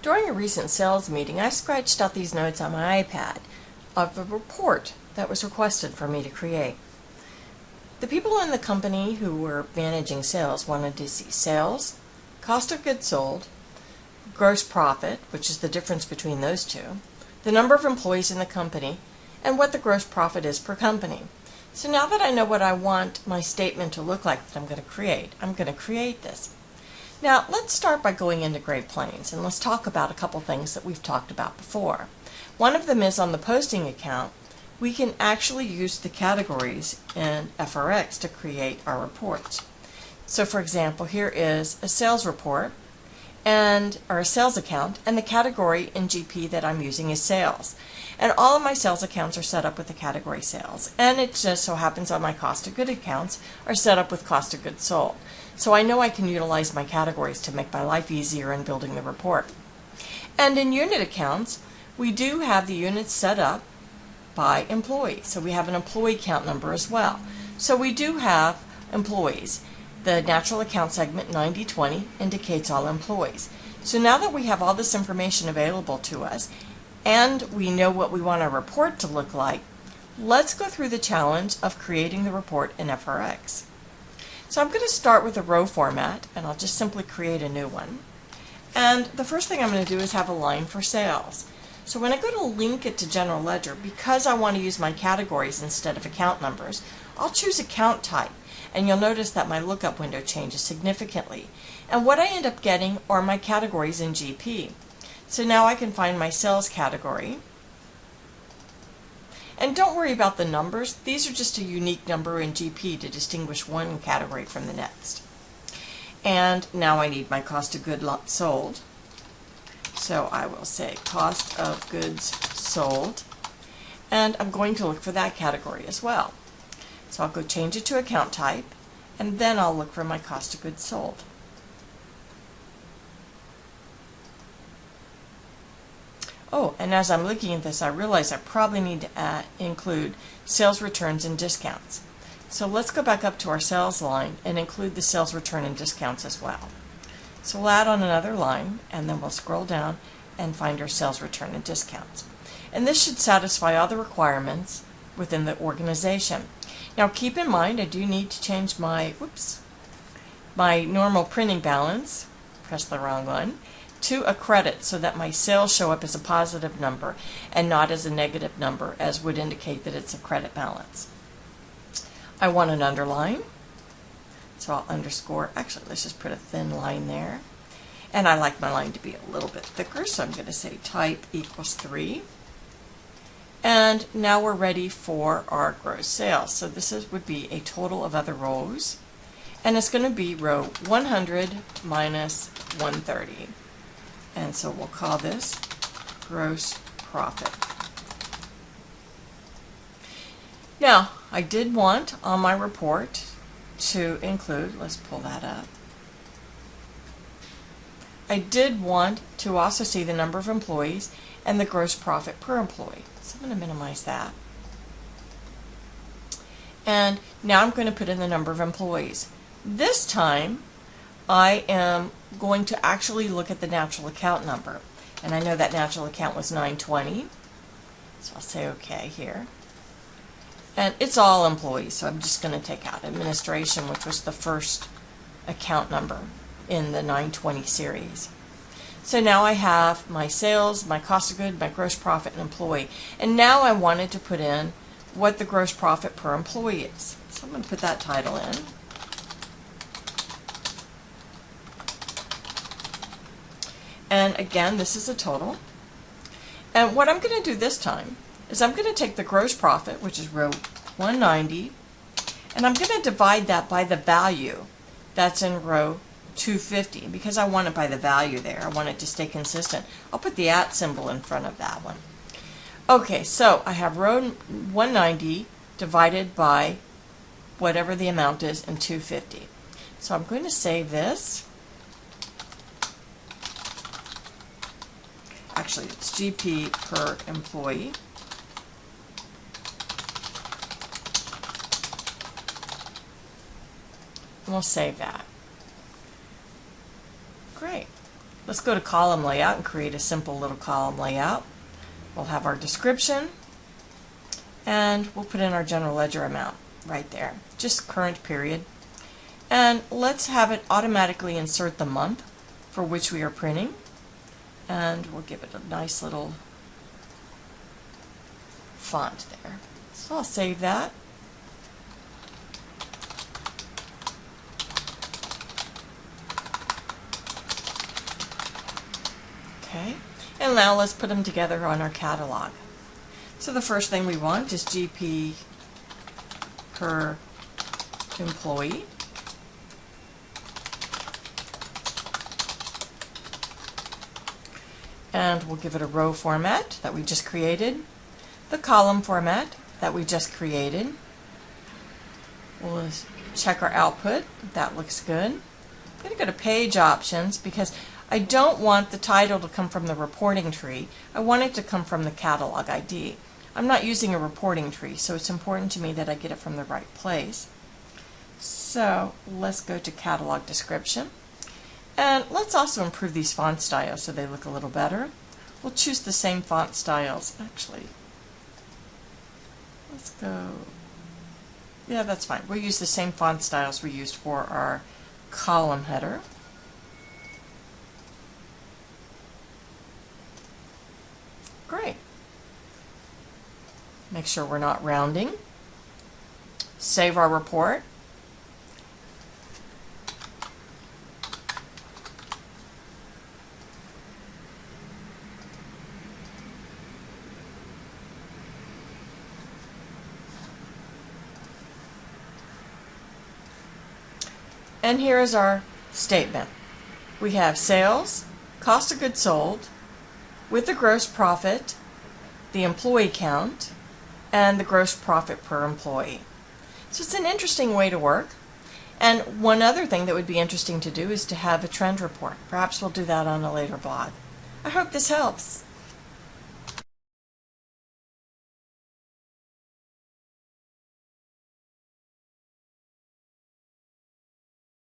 During a recent sales meeting, I scratched out these notes on my iPad of a report that was requested for me to create. The people in the company who were managing sales wanted to see sales, cost of goods sold, gross profit, which is the difference between those two, the number of employees in the company, and what the gross profit is per company. So now that I know what I want my statement to look like that I'm going to create this. Now let's start by going into Great Plains and let's talk about a couple things that we've talked about before. One of them is on the posting account, we can actually use the categories in FRX to create our reports. So for example, here is a sales report or a sales account, and the category in GP that I'm using is sales. And all of my sales accounts are set up with the category sales. And it just so happens on my cost of goods accounts are set up with cost of goods sold. So I know I can utilize my categories to make my life easier in building the report. And in unit accounts, we do have the units set up by employee. So we have an employee count number as well. So we do have employees. The natural account segment 9020 indicates all employees. So now that we have all this information available to us and we know what we want our report to look like, let's go through the challenge of creating the report in FRX. So I'm going to start with a row format, and I'll just simply create a new one. And the first thing I'm going to do is have a line for sales. So when I go to link it to General Ledger, because I want to use my categories instead of account numbers, I'll choose account type. And you'll notice that my lookup window changes significantly. And what I end up getting are my categories in GP. So now I can find my sales category. And don't worry about the numbers. These are just a unique number in GP to distinguish one category from the next. And now I need my cost of goods sold. So I will say cost of goods sold. And I'm going to look for that category as well. So I'll go change it to account type, and then I'll look for my cost of goods sold. Oh, and as I'm looking at this, I realize I probably need to include sales returns and discounts. So let's go back up to our sales line and include the sales return and discounts as well. So we'll add on another line, and then we'll scroll down and find our sales return and discounts. And this should satisfy all the requirements within the organization. Now keep in mind I do need to change my normal printing balance, press the wrong one, to a credit so that my sales show up as a positive number and not as a negative number, as would indicate that it's a credit balance. I want an underline, so I'll underscore, actually let's just put a thin line there. And I like my line to be a little bit thicker, so I'm going to say type equals 3. And now we're ready for our gross sales. So this would be a total of other rows. And it's going to be row 100 minus 130. And so we'll call this gross profit. Now, I did want on my report to include, let's pull that up. I did want to also see the number of employees and the gross profit per employee. So I'm going to minimize that. And now I'm going to put in the number of employees. This time I am going to actually look at the natural account number. And I know that natural account was 920. So I'll say OK here. And it's all employees, so I'm just going to take out administration, which was the first account number in the 920 series. So now I have my sales, my cost of goods, my gross profit, and employee. And now I wanted to put in what the gross profit per employee is. So I'm going to put that title in. And again, this is a total. And what I'm going to do this time is I'm going to take the gross profit, which is row 190, and I'm going to divide that by the value that's in row 250, because I want it by the value there. I want it to stay consistent. I'll put the @ symbol in front of that one. Okay, so I have row 190 divided by whatever the amount is in 250. So I'm going to save this. Actually, it's GP per employee. And we'll save that. Great. Let's go to column layout and create a simple little column layout. We'll have our description, and we'll put in our general ledger amount right there, just current period. And let's have it automatically insert the month for which we are printing, and we'll give it a nice little font there. So I'll save that. Okay, and now let's put them together on our catalog. So the first thing we want is GP per employee. And we'll give it a row format that we just created, the column format that we just created. We'll check our output. That looks good. I'm going to go to page options because I don't want the title to come from the reporting tree. I want it to come from the catalog ID. I'm not using a reporting tree, so it's important to me that I get it from the right place. So let's go to catalog description. And let's also improve these font styles so they look a little better. We'll choose the same font styles. Actually, let's go, yeah, that's fine. We'll use the same font styles we used for our column header. Great. Make sure we're not rounding. Save our report. And here is our statement. We have sales, cost of goods sold, with the gross profit, the employee count, and the gross profit per employee. So it's an interesting way to work. And one other thing that would be interesting to do is to have a trend report. Perhaps we'll do that on a later blog. I hope this helps.